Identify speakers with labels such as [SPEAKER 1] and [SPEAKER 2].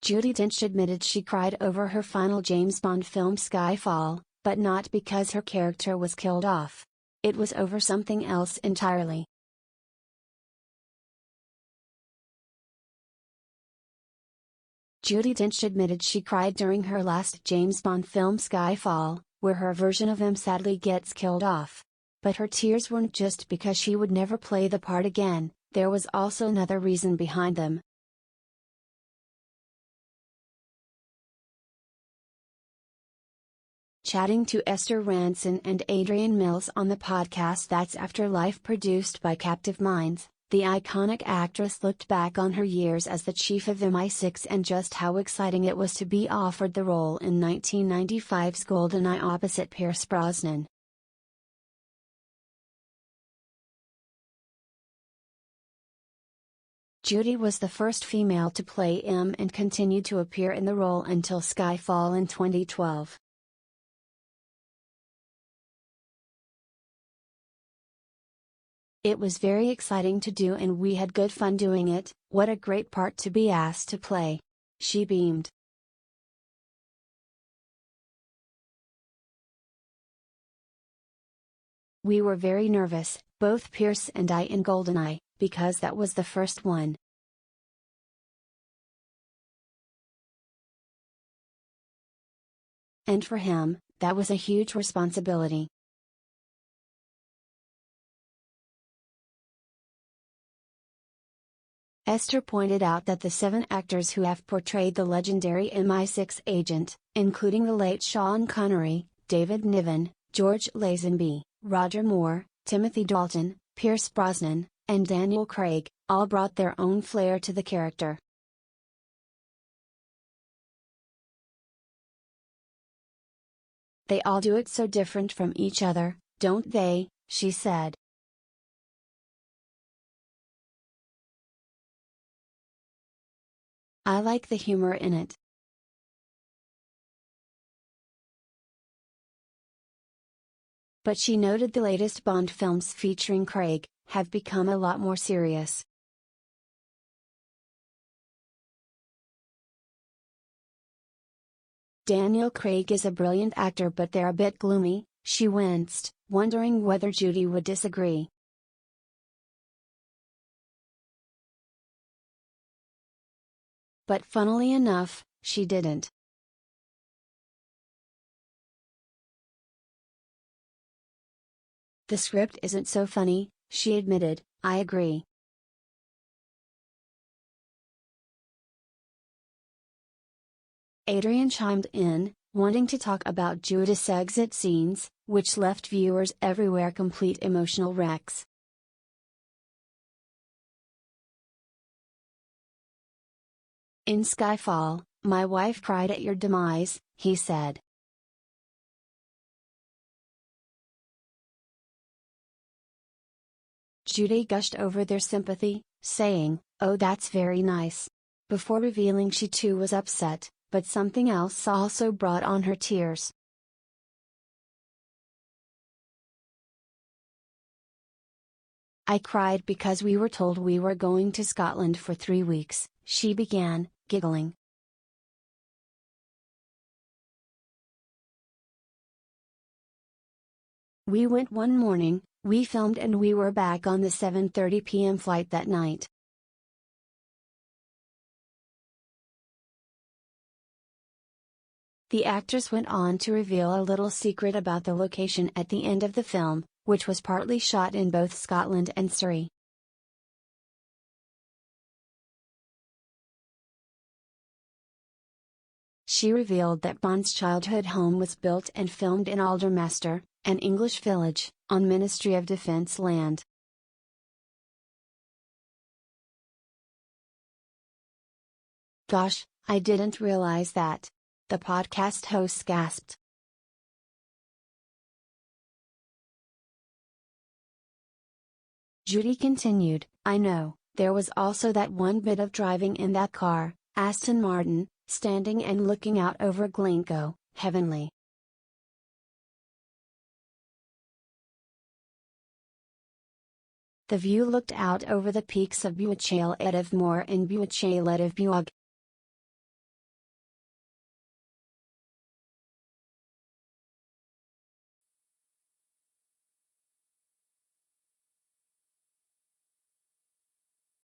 [SPEAKER 1] Judi Dench admitted she cried over her final James Bond film Skyfall, but not because her character was killed off. It was over something else entirely. Judi Dench admitted she cried during her last James Bond film Skyfall, where her version of M sadly gets killed off. But her tears weren't just because she would never play the part again, there was also another reason behind them. Chatting to Esther Ranson and Adrian Mills on the podcast That's Afterlife produced by Captive Minds, the iconic actress looked back on her years as the chief of MI6 and just how exciting it was to be offered the role in 1995's GoldenEye opposite Pierce Brosnan. Judi was the first female to play M and continued to appear in the role until Skyfall in 2012. It was very exciting to do and we had good fun doing it. What a great part to be asked to play. She beamed. We were very nervous, both Pierce and I in GoldenEye, because that was the first one. And for him, that was a huge responsibility. Esther pointed out that the 7 actors who have portrayed the legendary MI6 agent, including the late Sean Connery, David Niven, George Lazenby, Roger Moore, Timothy Dalton, Pierce Brosnan, and Daniel Craig, all brought their own flair to the character. They all do it so different from each other, don't they, she said. I like the humor in it. But she noted the latest Bond films featuring Craig have become a lot more serious. Daniel Craig is a brilliant actor but they're a bit gloomy, she winced, wondering whether Judi would disagree. But funnily enough, she didn't. The script isn't so funny, she admitted. I agree. Adrian chimed in, wanting to talk about Judi's exit scenes, which left viewers everywhere complete emotional wrecks. In Skyfall, my wife cried at your demise, he said. Judi gushed over their sympathy, saying, "Oh, that's very nice," before revealing she too was upset, but something else also brought on her tears. I cried because we were told we were going to Scotland for 3 weeks, she began, giggling. We went one morning, we filmed and we were back on the 7:30 p.m. flight that night. The actress went on to reveal a little secret about the location at the end of the film, which was partly shot in both Scotland and Surrey. She revealed that Bond's childhood home was built and filmed in Aldermaston, an English village, on Ministry of Defence land. Gosh, I didn't realize that. The podcast host gasped. Judi continued, I know, there was also that one bit of driving in that car, Aston Martin, standing and looking out over Glencoe, heavenly. The view looked out over the peaks of Buachel Edivmore and Buachel Edivbuag,